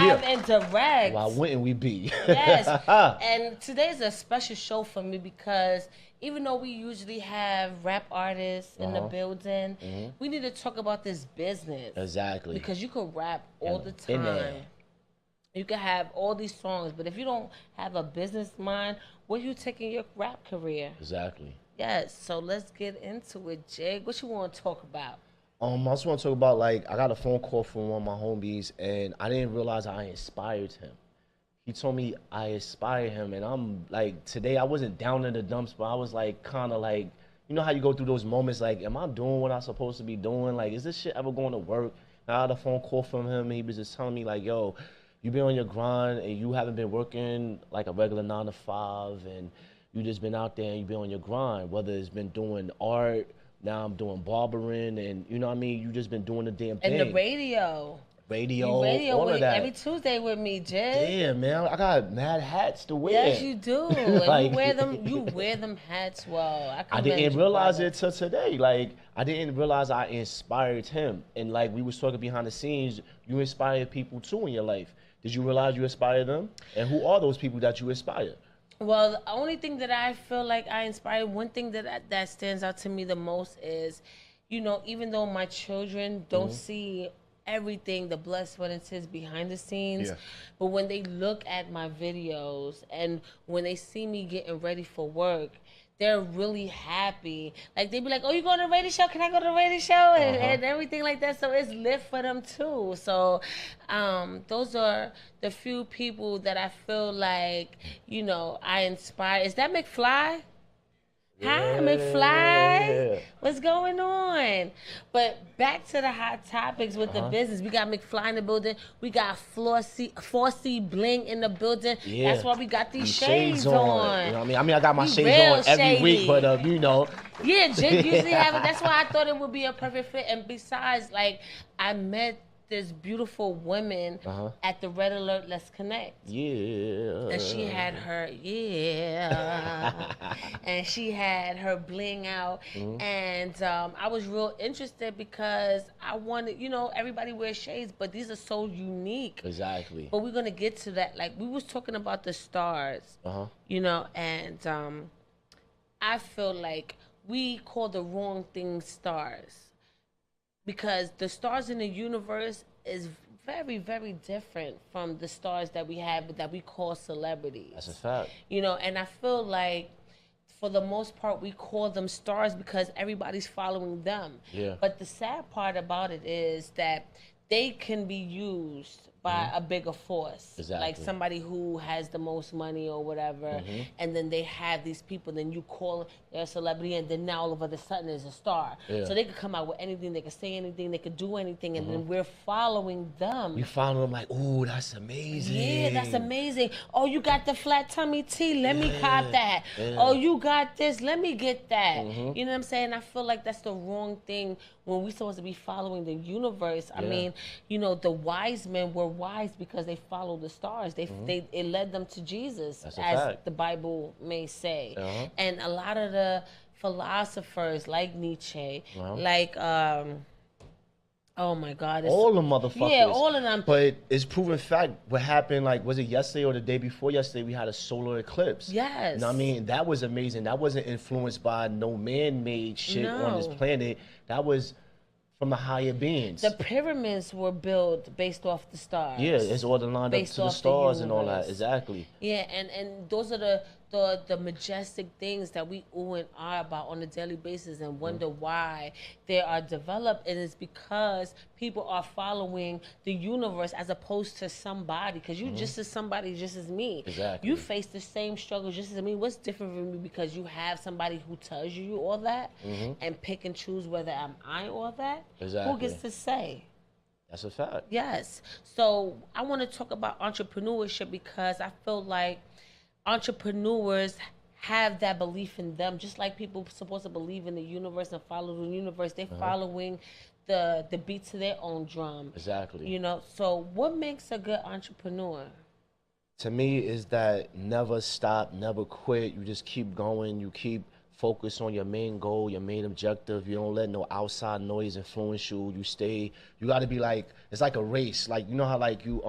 live and direct. Why wouldn't we be? Yes. And today's a special show for me because even though we usually have rap artists in the building, we need to talk about this business. Exactly. Because you can rap all the time. You can have all these songs, but if you don't have a business mind, where you taking your rap career? Exactly. Yes. So let's get into it, Jig. What you want to talk about? I just want to talk about, like, I got a phone call from one of my homies, and I didn't realize I inspired him. He told me I inspired him, and I'm like, today I wasn't down in the dumps, but I was like, kind of like, you know how you go through those moments, like, am I doing what I'm supposed to be doing? Like, is this shit ever going to work? And I had a phone call from him, and he was just telling me, like, yo, you been on your grind, and you haven't been working like a regular 9 to 5, and you just been out there and you been on your grind, whether it's been doing art. Now I'm doing barbering, and you know what I mean? You just been doing the damn thing. And the radio. Radio, all of that. Every Tuesday with me, Jig. Damn, man, I got mad hats to wear. Yes, you do. Like, you wear them hats well. I didn't realize it till today. Like, I didn't realize I inspired him. And like we was talking behind the scenes, you inspired people too in your life. Did you realize you inspired them? And who are those people that you inspired? Well, the only thing that I feel like I inspired, one thing that stands out to me the most is, you know, even though my children don't see everything, the blood, sweat, and tears behind the scenes, but when they look at my videos and when they see me getting ready for work, they're really happy. Like, they be like, oh, you going to the radio show? Can I go to the radio show? And everything like that. So it's lit for them too. So those are the few people that I feel like, you know, I inspire. Is that McFly? Hi, McFly. What's going on? But back to the hot topics with the business. We got McFly in the building. We got Fossy Bling in the building. Yeah. That's why we got these shades on. You know what I mean? I got my shades on every week, but you know. Yeah, Jig usually have it. That's why I thought it would be a perfect fit. And besides, like, I met this beautiful woman at the Red Alert Let's Connect. Yeah. And she had her, and she had her bling out. And I was real interested because I wanted, you know, everybody wears shades, but these are so unique. Exactly. But we're going to get to that. Like, we was talking about the stars, you know, and I feel like we call the wrong thing stars. Because the stars in the universe is very, very different from the stars that we have that we call celebrities. That's a fact. You know, and I feel like for the most part we call them stars because everybody's following them. Yeah. But the sad part about it is that they can be used by a bigger force. Exactly. Like somebody who has the most money or whatever, and then they have these people, then you call they're a celebrity, and then now all of a sudden is a star. Yeah. So they could come out with anything, they could say anything, they could do anything, and then we're following them. You follow them like, ooh, that's amazing. Yeah, that's amazing. Oh, you got the flat tummy tea, let me cop that. Oh, you got this, let me get that. You know what I'm saying? I feel like that's the wrong thing when we're supposed to be following the universe. I mean, you know, the wise men were wise because they followed the stars. It led them to Jesus, as fact. the Bible may say. And a lot of the philosophers like Nietzsche, like oh my God. All the motherfuckers. Yeah, all of them. But it's proven fact what happened, like, was it yesterday or the day before yesterday, we had a solar eclipse. Yes. You know what I mean? That was amazing. That wasn't influenced by no man-made shit on this planet. That was from the higher beings. The pyramids were built based off the stars. Yeah, it's all lined up to the stars and all that. Exactly. Yeah, and those are the majestic things that we ooh and ah about on a daily basis and wonder why they are developed. And it's because people are following the universe as opposed to somebody. Because you just as somebody, just as me. Exactly. You face the same struggles just as me. What's different from me because you have somebody who tells you all that and pick and choose whether I all that? Exactly. Who gets to say? That's a fact. Yes. So I want to talk about entrepreneurship because I feel like entrepreneurs have that belief in them, just like people supposed to believe in the universe and follow the universe. They're following the beat to their own drum. Exactly. You know, so what makes a good entrepreneur? To me, is that never stop, never quit. You just keep going. You keep focused on your main goal, your main objective. You don't let no outside noise influence you. You got to be like, it's like a race. Like, you know how like you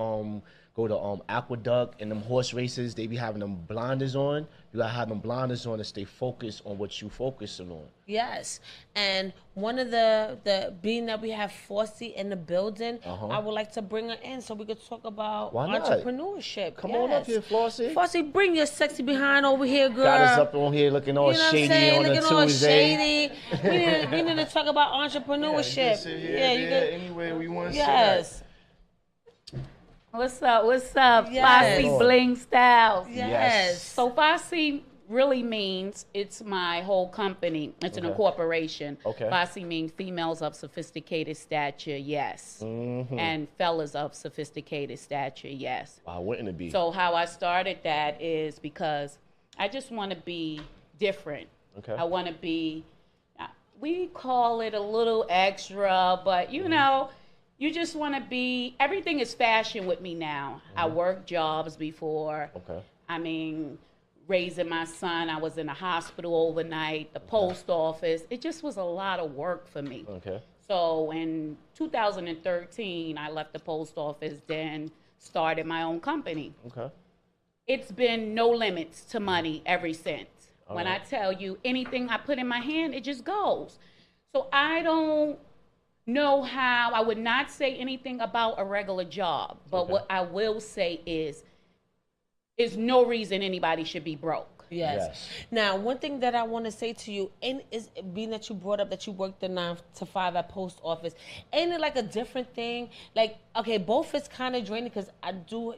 go to Aqueduct and them horse races. They be having them blinders on. You gotta have them blinders on to stay focused on what you focusing on. Yes, and one of the being that we have Fossy in the building, I would like to bring her in so we could talk about Why not? entrepreneurship. Come on up here, Fossy. Fossy, bring your sexy behind over here, girl. Got us up on here looking all shady on a looking all Tuesday. shady. we need to talk about entrepreneurship. Yeah, you can anywhere we want to yes. What's up? What's up? Yes. Fossy Bling Styles. Yes. So Fossy really means it's my whole company. It's an incorporation. Okay. Fossy means females of sophisticated stature, yes. And fellas of sophisticated stature, yes. Why wouldn't it be? So how I started that is because I just want to be different. Okay. I want to be, we call it a little extra, but you know, you just want to be, everything is fashion with me now. I worked jobs before. Okay. I mean, raising my son, I was in a hospital overnight, the post office. It just was a lot of work for me. Okay. So in 2013, I left the post office, then started my own company. Okay. It's been no limits to money ever since. When I tell you anything I put in my hand, it just goes. So I don't know how, I would not say anything about a regular job, but what I will say is no reason anybody should be broke. Yes. Now, one thing that I want to say to you, and is being that you brought up that you worked the 9 to 5 at post office, ain't it like a different thing? Like, okay, both is kind of draining because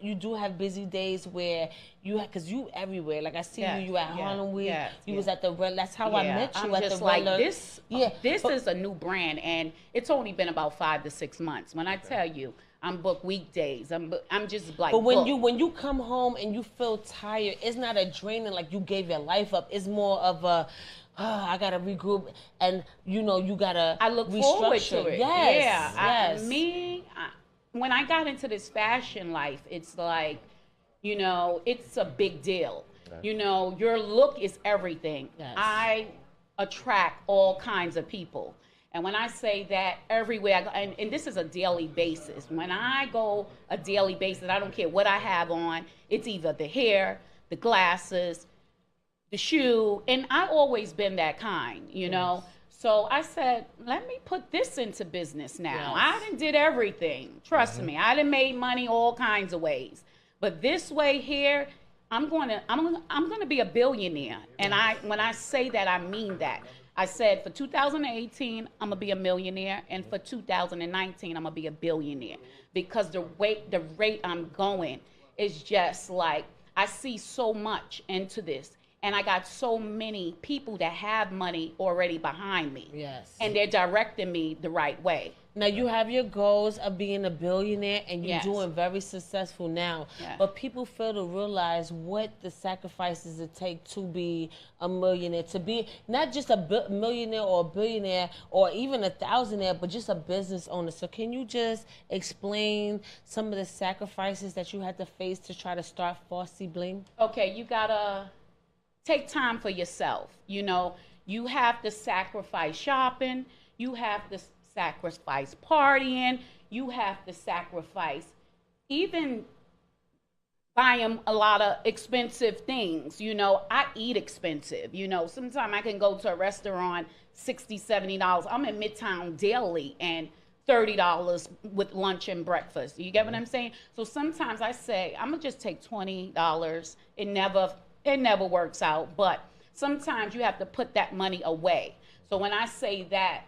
you do have busy days where because you everywhere. Like I see you at Harlem Week. You was at the that's how I met you I'm at just the like Rella. this. This is a new brand, and it's only been about 5 to 6 months. When I tell you, I'm booked weekdays. I'm just like. But when you come home and you feel tired, it's not a draining like you gave your life up. It's more of a I gotta regroup, and you gotta. I look forward to it. Yes. When I got into this fashion life, it's like, it's a big deal. Okay. Your look is everything. Yes. I attract all kinds of people. And when I say that, everywhere I go, and this is a daily basis. When I go a daily basis, I don't care what I have on. It's either the hair, the glasses, the shoe, and I've always been that kind, Yes. So I said, let me put this into business now. Yes. I done did everything. Trust me, I done made money all kinds of ways. But this way here, I'm gonna be a billionaire. And when I say that, I mean that. I said for 2018, I'm gonna be a millionaire, and for 2019, I'm gonna be a billionaire, because the rate I'm going is just like, I see so much into this, and I got so many people that have money already behind me. Yes. And they're directing me the right way. Now you have your goals of being a billionaire, and you're doing very successful now. Yes. But people fail to realize what the sacrifices it take to be a millionaire, to be not just a millionaire or a billionaire or even a thousandaire, but just a business owner. So can you just explain some of the sacrifices that you had to face to try to start Fossy Bling? Okay, you gotta take time for yourself. You have to sacrifice shopping. You have to sacrifice partying. You have to sacrifice even buying a lot of expensive things. I eat expensive. Sometimes I can go to a restaurant, $60, $70. I'm in Midtown daily, and $30 with lunch and breakfast. You get what I'm saying? So sometimes I say, I'm gonna just take $20. It never works out, but sometimes you have to put that money away. So when I say that,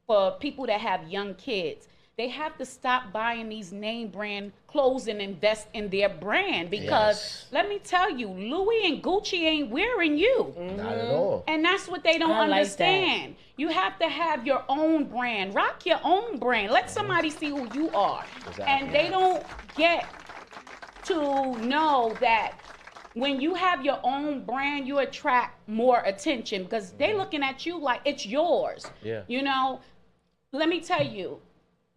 for people that have young kids, they have to stop buying these name brand clothes and invest in their brand, because let me tell you, Louis and Gucci ain't wearing you. Not at all. And that's what they don't understand. You have to have your own brand. Rock your own brand. Let somebody see who you are. Exactly. And they don't get to know that when you have your own brand, you attract more attention, because they're looking at you like it's yours. Yeah. Let me tell you,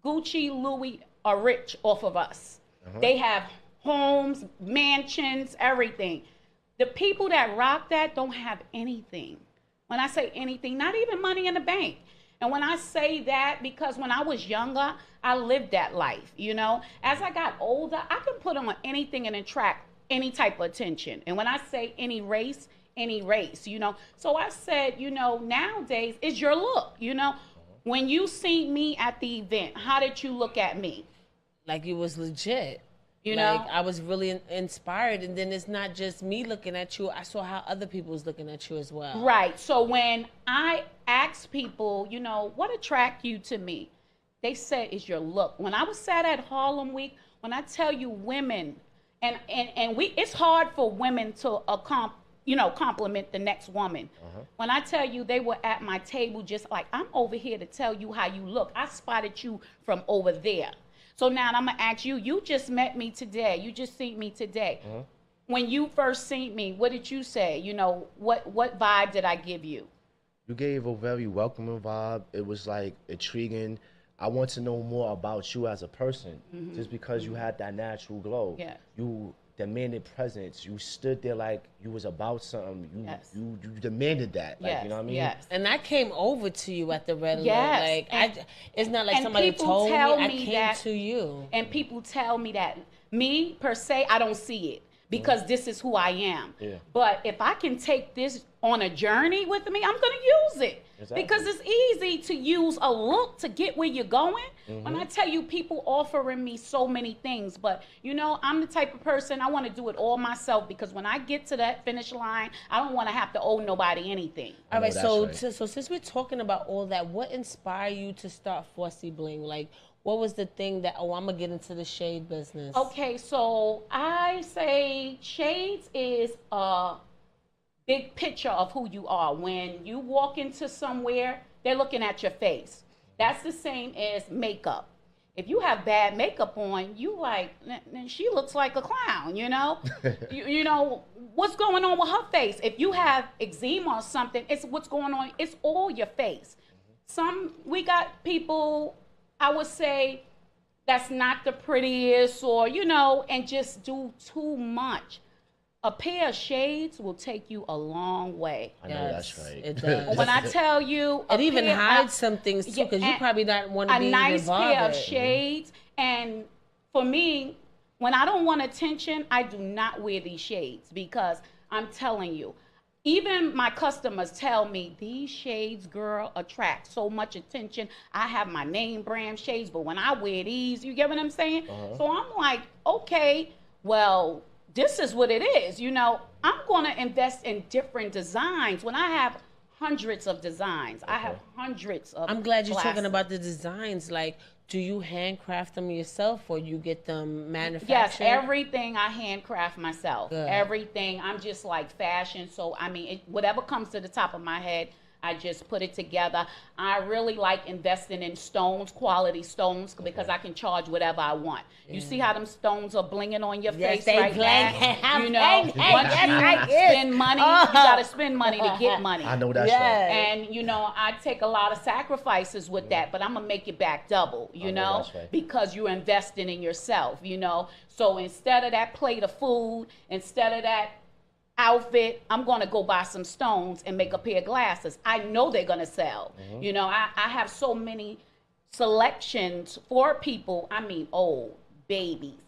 Gucci, Louis are rich off of us. They have homes, mansions, everything. The people that rock that don't have anything. When I say anything, not even money in the bank. And when I say that, because when I was younger, I lived that life, you know. As I got older, I can put on anything and attract any type of attention. And when I say any race, you know. So I said, you know, nowadays, it's your look, you know. When you seen me at the event, how did you look at me? Like it was legit. You know, like I was really inspired, and then it's not just me looking at you. I saw how other people was looking at you as well. Right. So when I ask people, you know, what attract you to me, they said it's your look. When I was sat at Harlem Week, when I tell you women, and it's hard for women to compliment the next woman. When I tell you they were at my table, just like, I'm over here to tell you how you look. I spotted you from over there. So now I'm going to ask you, you just met me today. You just seen me today. When you first seen me, what did you say? You know, what vibe did I give you? You gave a very welcoming vibe. It was like intriguing. I want to know more about you as a person, just because you had that natural glow. Yeah. You demanded presence. You stood there like you was about something. You demanded that. Like, you know what I mean? Yes. And I came over to you at the red light. Yes. Like it's not like somebody told me. I came to you. And people tell me that. Me per se, I don't see it, because this is who I am. Yeah. But if I can take this on a journey with me, I'm going to use it. Exactly. Because it's easy to use a look to get where you're going. When I tell you, people offering me so many things, but you know, I'm the type of person, I want to do it all myself, because when I get to that finish line, I don't want to have to owe nobody anything. All right, so since we're talking about all that, what inspired you to start Fossy Bling? Like, what was the thing that, I'm going to get into the shade business? Okay, so I say shades is a big picture of who you are. When you walk into somewhere, they're looking at your face. That's the same as makeup. If you have bad makeup on, you like, she looks like a clown, you know? you know, what's going on with her face? If you have eczema or something, it's what's going on. It's all your face. We got people, I would say, that's not the prettiest, or, you know, and just do too much. A pair of shades will take you a long way. I know that's right. It does. When I tell you, it even hides some things too, because you probably not want to be a nice involved. Pair of shades. And for me, when I don't want attention, I do not wear these shades, because I'm telling you, even my customers tell me, these shades, girl, attract so much attention. I have my name brand shades, but when I wear these, you get what I'm saying? So I'm like, okay, well, this is what it is. You know, I'm going to invest in different designs. When I have hundreds of designs, I have hundreds of I'm glad you're glasses. talking about the designs. Like, do you handcraft them yourself, or you get them manufactured? Yes, everything I handcraft myself. Good. Everything. I'm just like fashion. So, I mean, whatever comes to the top of my head, I just put it together. I really like investing in stones, quality stones, because I can charge whatever I want. You see how them stones are blinging on your face right now? You know, once you spend money, you got to spend money to get money. I know that's right. And, you know, I take a lot of sacrifices with that, but I'm going to make it back double, you know, because you're investing in yourself, you know. So instead of that plate of food, instead of that outfit, I'm going to go buy some stones and make a pair of glasses. I know they're going to sell. You know, I have so many selections for people. I mean, old, babies,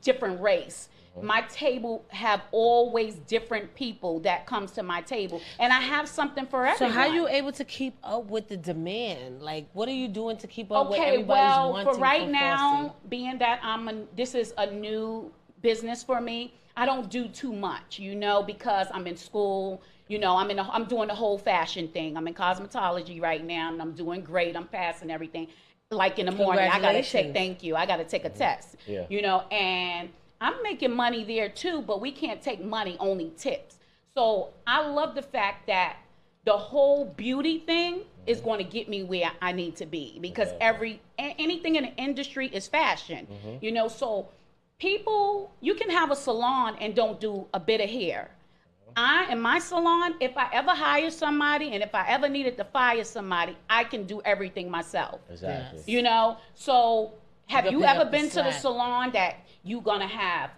different race. My table have always different people that comes to my table, and I have something for everyone. So how are you able to keep up with the demand? Like, what are you doing to keep up with everybody's wanting for right from now, Fossy? being that this is a new business for me, I don't do too much, you know, because I'm in school. You know, I'm doing the whole fashion thing. I'm in cosmetology right now, and I'm doing great. I'm passing everything. Like in the morning, I gotta take a test. You know, and I'm making money there too, but we can't take money, only tips. So I love the fact that the whole beauty thing is going to get me where I need to be, because anything in the industry is fashion. You know, so people, you can have a salon and don't do a bit of hair. In my salon, if I ever hire somebody and if I ever needed to fire somebody, I can do everything myself. Exactly. Yes. You know, so have you ever been to the slack. salon that you're going to have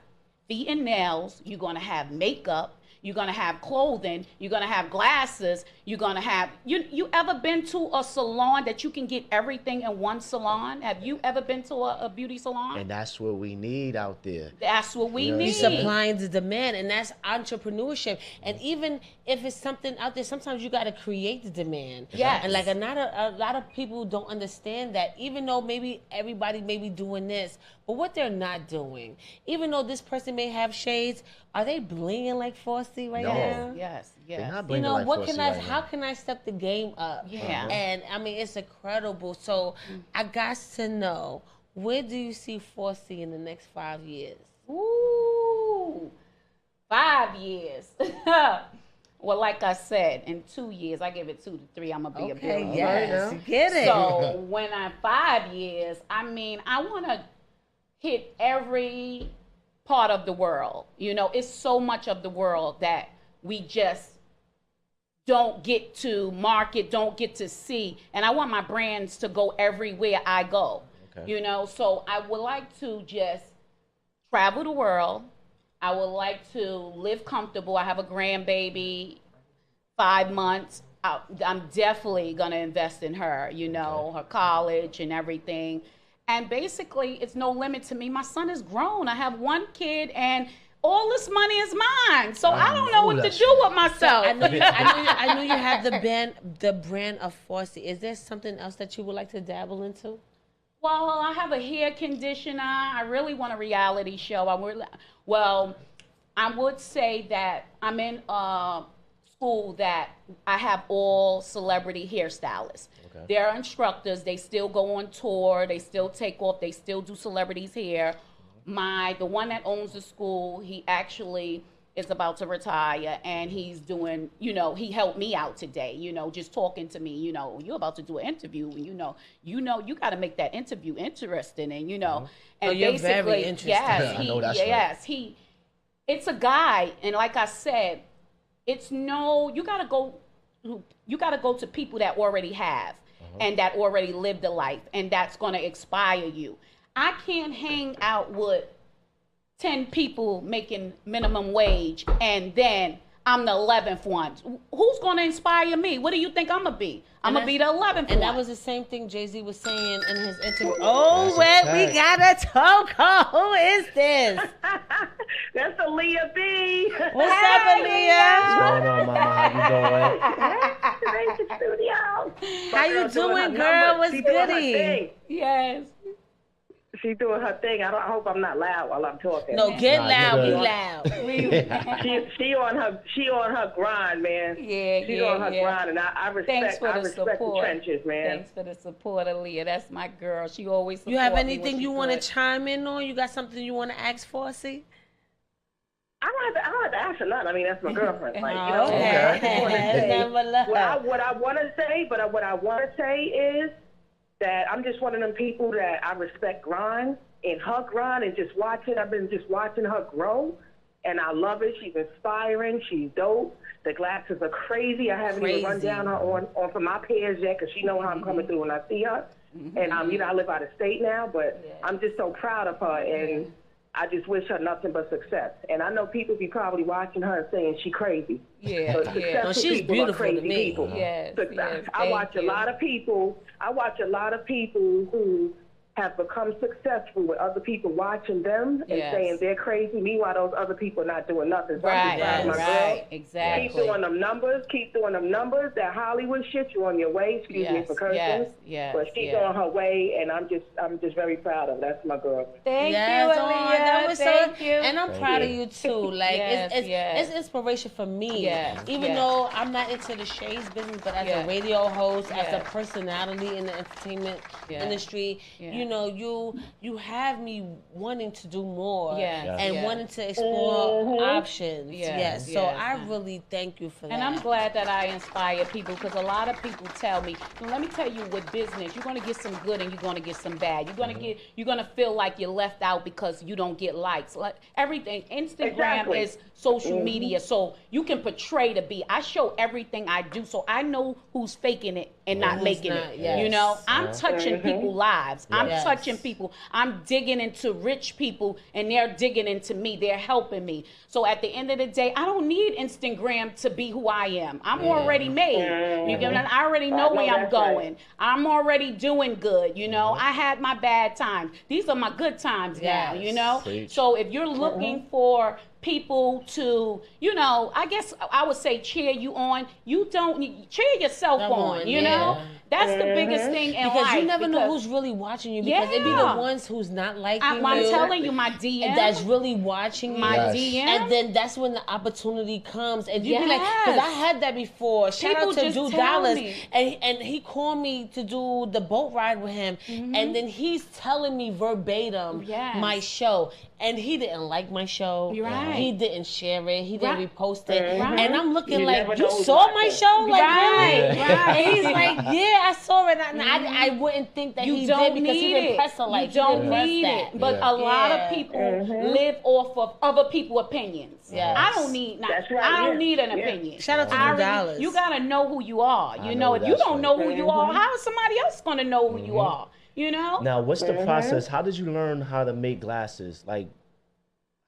feet and nails, you're going to have makeup, you're gonna have clothing, you're gonna have glasses, you're gonna have you ever been to a salon that you can get everything in one salon? Have you ever been to a beauty salon? And that's what we need out there. That's what we need. Supply and the demand, and that's entrepreneurship. And even if it's something out there, sometimes you got to create the demand. Yeah. And like a lot of people don't understand that, even though maybe everybody may be doing this, but what they're not doing, even though this person may have shades, are they blinging like Fossy right now? Yes. They're not You blinging know, like what Fossy can I? right How now. can I step the game up? Yeah. And I mean, it's incredible. So I got to know, where do you see Fossy in the next 5 years? Ooh, 5 years. Well, like I said, in 2 years, I give it 2 to 3. I'm gonna be a billionaire. Yes, get it. So when I'm 5 years, I mean, I want to hit every part of the world. You know, it's so much of the world that we just don't get to market, don't get to see. And I want my brands to go everywhere I go. Okay. You know, so I would like to just travel the world. I would like to live comfortable. I have a grandbaby, 5 months. I'm definitely going to invest in her, you know, her college and everything. And basically, it's no limit to me. My son is grown. I have 1 kid, and all this money is mine. So I don't know what to do with myself. I know you have the brand of Fossy. Is there something else that you would like to dabble into? Well, I have a hair conditioner. I really want a reality show. I would say that I'm in a school that I have all celebrity hairstylists. Okay. They're instructors. They still go on tour. They still take off. They still do celebrities' hair. The one that owns the school, he actually is about to retire, and he's doing, you know, he helped me out today, you know, just talking to me, you know, you're about to do an interview, and you got to make that interview interesting, and you know, and you're basically, very interesting. yes, I know that's right. It's a guy, and like I said, you got to go to people that already have, and that already lived a life, and that's going to inspire you. I can't hang out with 10 people making minimum wage, and then I'm the 11th one. Who's going to inspire me? What do you think I'm going to be? I'm going to be the 11th one. And that was the same thing Jay-Z was saying in his interview. Oh, wait, we got a talk. Who is this? That's Aaliyah B. What's up, Aaliyah? What's going on, Mama? How you doing? Hey, studio. How you doing, girl? What's goody? Yes. She's doing her thing. I hope I'm not loud while I'm talking. No, get loud. Be you're loud. She on her grind, man. She's on her grind, and I respect the trenches, man. Thanks for the support, Aaliyah. That's my girl. She always supports You have me anything when you she want to good. chime in on? You got something you want to ask Fossy? I don't have to ask her nothing. I mean, that's my girlfriend. Like, you know, Okay. what I want to say, but what I want to say is that I'm just one of them people that I respect grind and her grind and just watching. I've been just watching her grow, and I love it. She's inspiring. She's dope. The glasses are crazy. I haven't even run down her on for my pairs yet because she know how I'm coming through when I see her. And you know, I live out of state now, but I'm just so proud of her, and I just wish her nothing but success. And I know people be probably watching her and saying she crazy. But No, she's people beautiful are crazy to me. people. Yes, I watch a lot of people who have become successful with other people watching them and saying they're crazy. Meanwhile, those other people are not doing nothing. So I'm just proud of my girl. Exactly. Keep doing them numbers. That Hollywood shit. You're on your way. Excuse me for cursing. But she's on her way, and I'm just very proud of her. That's my girl. Thank you, Aaliyah. Thank you. And I'm proud of you too. Like it's inspiration for me. Even though I'm not into the shades business, but as a radio host, as a personality in the entertainment industry, you know, you have me wanting to do more and wanting to explore options. So I really thank you for that. And I'm glad that I inspire people, because a lot of people tell me, and let me tell you, with business, you're going to get some good and you're going to get some bad. You're going to feel like you're left out because you don't get likes. Like everything, Instagram is social media, so you can portray to be. I show everything I do, so I know who's faking it and not making it. You know, I'm touching people's lives. I'm touching people. I'm digging into rich people, and they're digging into me. They're helping me. So at the end of the day, I don't need Instagram to be who I am. I'm already made. You get what I already know where I'm going. Right. I'm already doing good. You know, I had my bad times. These are my good times now, you know? Preach. So if you're looking for people to, you know, I guess I would say cheer you on. You don't cheer yourself on, you know? That's the biggest thing in life. Because you never know who's really watching you, because it be the ones who's not liking you. I'm telling you, my DM. That's really watching my DM. And then that's when the opportunity comes. And you be like, because I had that before. Shout out to Do Dollars. And he called me to do the boat ride with him. And then he's telling me verbatim my show. And he didn't like my show. Right. He didn't share it. He didn't repost it. And I'm looking like, you saw my show? Like, really? And he's like, yeah, I saw it. And I wouldn't think that he did, because he didn't press it. Like, you don't need it. But a lot of people live off of other people's opinions. I don't need I don't need an opinion. Shout out to $2 dollars. You gotta know who you are. You know, if you don't know who you are, how is somebody else gonna know who you are? You know? Now, what's the process? How did you learn how to make glasses? Like,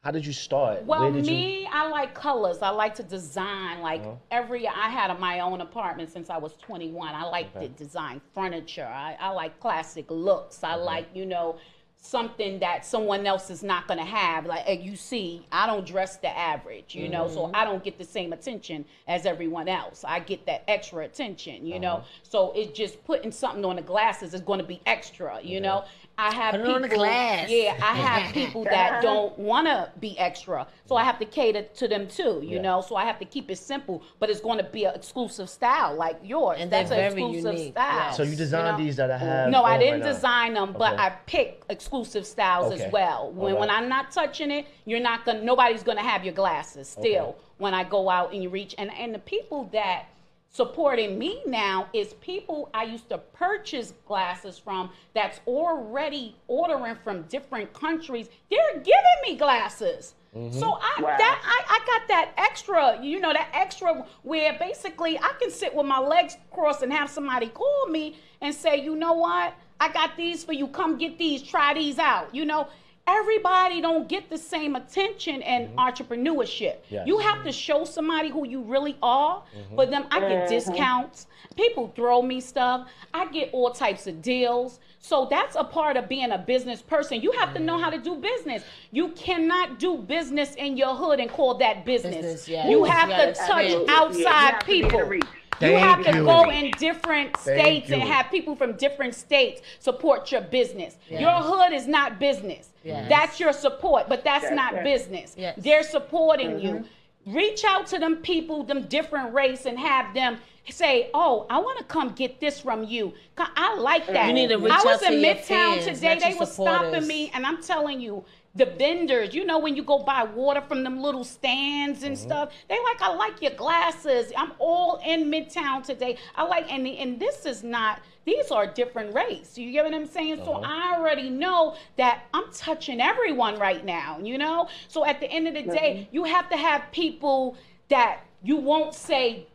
how did you start? Well, I like colors. I like to design. Like I had my own apartment since I was 21. I like to design furniture. I like classic looks. I like, you know, something that someone else is not going to have. Like you see, I don't dress the average, you know, so I don't get the same attention as everyone else. I get that extra attention, you know. So it's just putting something on the glasses is going to be extra, you know. I have Put it people, on the glass. I have people that don't want to be extra, so I have to cater to them too, you know. So I have to keep it simple, but it's going to be an exclusive style like yours. And that's an exclusive unique. style. So you designed these that I have? No, I didn't design them, but I pick exclusive styles as well. When I'm not touching it, nobody's gonna have your glasses still when I go out and you reach. And the people that supporting me now is people I used to purchase glasses from that's already ordering from different countries. They're giving me glasses. So I got that extra, you know, that extra where basically I can sit with my legs crossed and have somebody call me and say, you know what, I got these for you. Come get these, try these out. You know, everybody don't get the same attention in entrepreneurship. You have to show somebody who you really are. For them, I get discounts. People throw me stuff. I get all types of deals. So that's a part of being a business person. You have to know how to do business. You cannot do business in your hood and call that business. You have to touch outside people. You have to go in different states and have people from different states support your business. Your hood is not business. That's your support, but that's not business. They're supporting you. Reach out to them people, them different race, and have them say, oh, I want to come get this from you. I like that. You need to reach I out was to in your Midtown fans, today. They your were stopping supporters. me, and I'm telling you, the vendors, you know, when you go buy water from them little stands and stuff, they like, I like your glasses. I'm all in Midtown today. I like, and this is not, these are different race. You get what I'm saying? So I already know that I'm touching everyone right now, you know? So at the end of the day, you have to have people that you won't say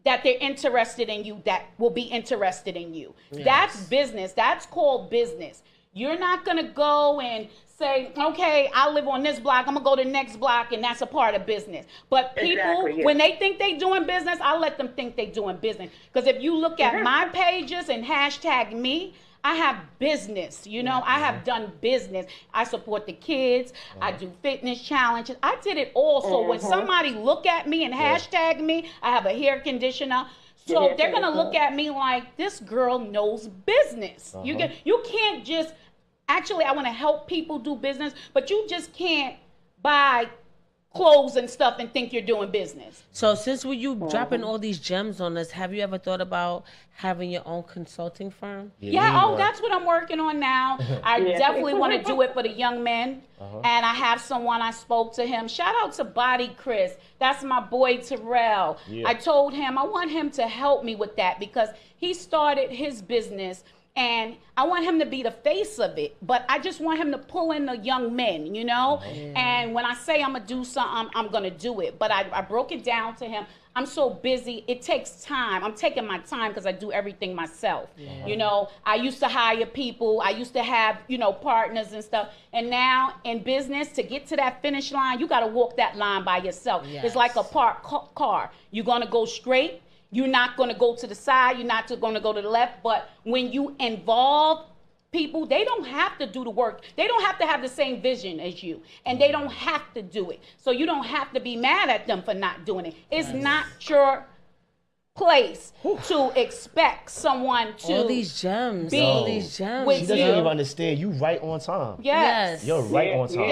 that they're interested in you, that will be interested in you. That's business. That's called business. You're not going to go and say, okay, I live on this block, I'm going to go to the next block, and that's a part of business. But people, when they think they doing business, I let them think they doing business. Because if you look at my pages and hashtag me, I have business, you know, I have done business. I support the kids. I do fitness challenges. I did it all. So when somebody look at me and hashtag me, I have a hair conditioner. So they're going to look at me like, this girl knows business. You can't just, actually, I want to help people do business, but you just can't buy clothes and stuff and think you're doing business. So since you dropping all these gems on us, have you ever thought about having your own consulting firm? That's what I'm working on now. I definitely want to do it for the young men. And I have someone, I spoke to him. Shout out to Body Chris. That's my boy Terrell. I told him I want him to help me with that because he started his business and I want him to be the face of it, but I just want him to pull in the young men, you know? And when I say I'm going to do something, I'm going to do it. But I broke it down to him. I'm so busy. It takes time. I'm taking my time because I do everything myself. Yeah. You know, I used to hire people. I used to have, you know, partners and stuff. And now in business, to get to that finish line, you got to walk that line by yourself. Yes. It's like a parked car. You're going to go straight. You're not going to go to the side. You're not going to go to the left. But when you involve people, they don't have to do the work. They don't have to have the same vision as you, and they don't have to do it. So you don't have to be mad at them for not doing it. It's not your place to expect someone to all these gems. Be all these gems. She doesn't even understand. You right on time. Yes. You're right on time.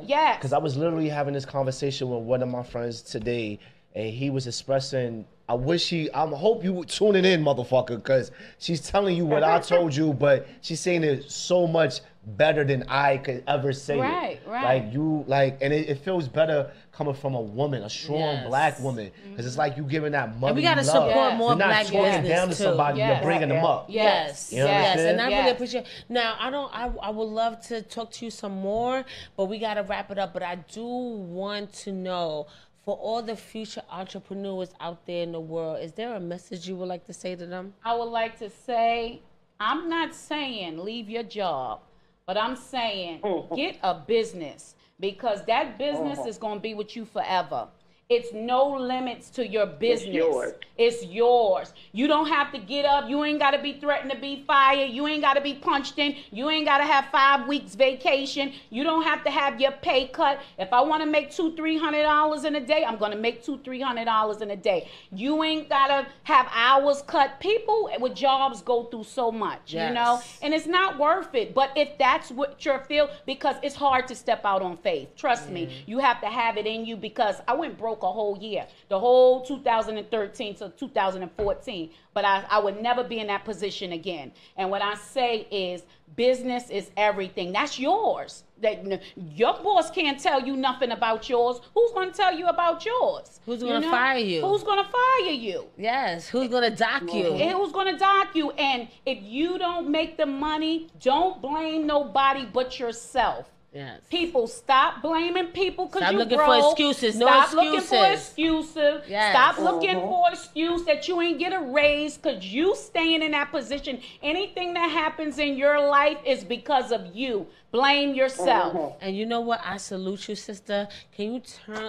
Yes. Because I was literally having this conversation with one of my friends today, and he was expressing, I hope you tuning in, motherfucker, because she's telling you what I told you, but she's saying it so much better than I could ever say it. Right. And it feels better coming from a woman, a strong black woman, because it's like you giving that money. And we gotta support more black business too. You're not talking down to somebody, you're bringing them up. Yes, you know and I really appreciate. Now I would love to talk to you some more, but we gotta wrap it up. But I do want to know, for all the future entrepreneurs out there in the world, is there a message you would like to say to them? I would like to say, I'm not saying leave your job, but I'm saying get a business, because that business is going to be with you forever. It's no limits to your business. It's yours. You don't have to get up. You ain't got to be threatened to be fired. You ain't got to be punched in. You ain't got to have 5 weeks vacation. You don't have to have your pay cut. If I want to make $200-300 in a day, I'm going to make $200-300 in a day. You ain't got to have hours cut. People with jobs go through so much, you know, and it's not worth it. But if that's what you feel, because it's hard to step out on faith. Trust me, you have to have it in you, because I went broke a whole year, the whole 2013 to 2014, but I would never be in that position again. And what I say is, business is everything. That's yours. That your boss can't tell you nothing about yours. Who's going to tell you about yours? Who's going to fire you? Who's going to fire you? Yes. Who's going to dock you? Who's going to dock you? And if you don't make the money, don't blame nobody but yourself. Yes. People, stop blaming people because you broke. Stop looking for excuses. Stop looking for excuses. Stop looking for excuse that you ain't get a raise because you staying in that position. Anything that happens in your life is because of you. Blame yourself. And you know what? I salute you, sister. Can you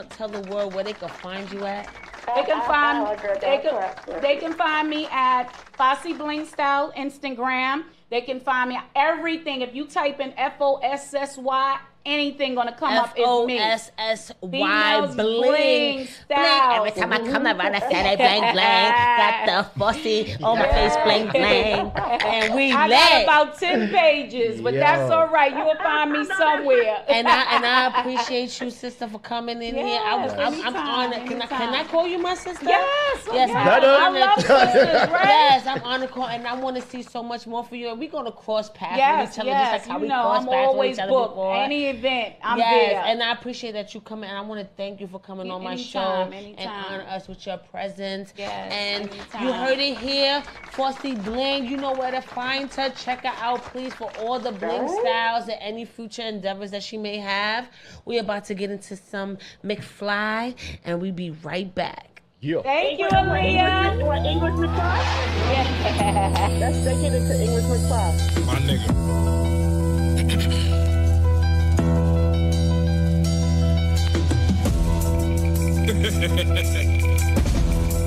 tell the world where they can find you at? They can find me at Fossy Bling Style Instagram. They can find me everything. If you type in FOSSY, anything gonna come up is me. FOSSY Bling. Every time I come around, I say they bling bling. Got the Fossy on my face, bling bling. And I got about 10 pages, but that's all right. You'll find me somewhere. And I appreciate you, sister, for coming in here. I'm honored. Can I call you my sister? Yes. I love sisters, right? Yes, I'm honored, and I want to see so much more for you. And we're gonna cross paths with each other, just like how we cross paths with each other before. Any event, I'm there. And I appreciate that you coming, and I want to thank you for coming on my show and honor us with your presence. And you heard it here, Fossy Bling. You know where to find her. Check her out, please, for all the bling styles and any future endeavors that she may have. We're about to get into some McFly, and we be right back. Yeah. Thank you, Aaliyah. You want English McFly? Yeah. Let's take it into English McFly. My nigga.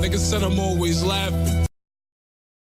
Nigga said I'm always laughing.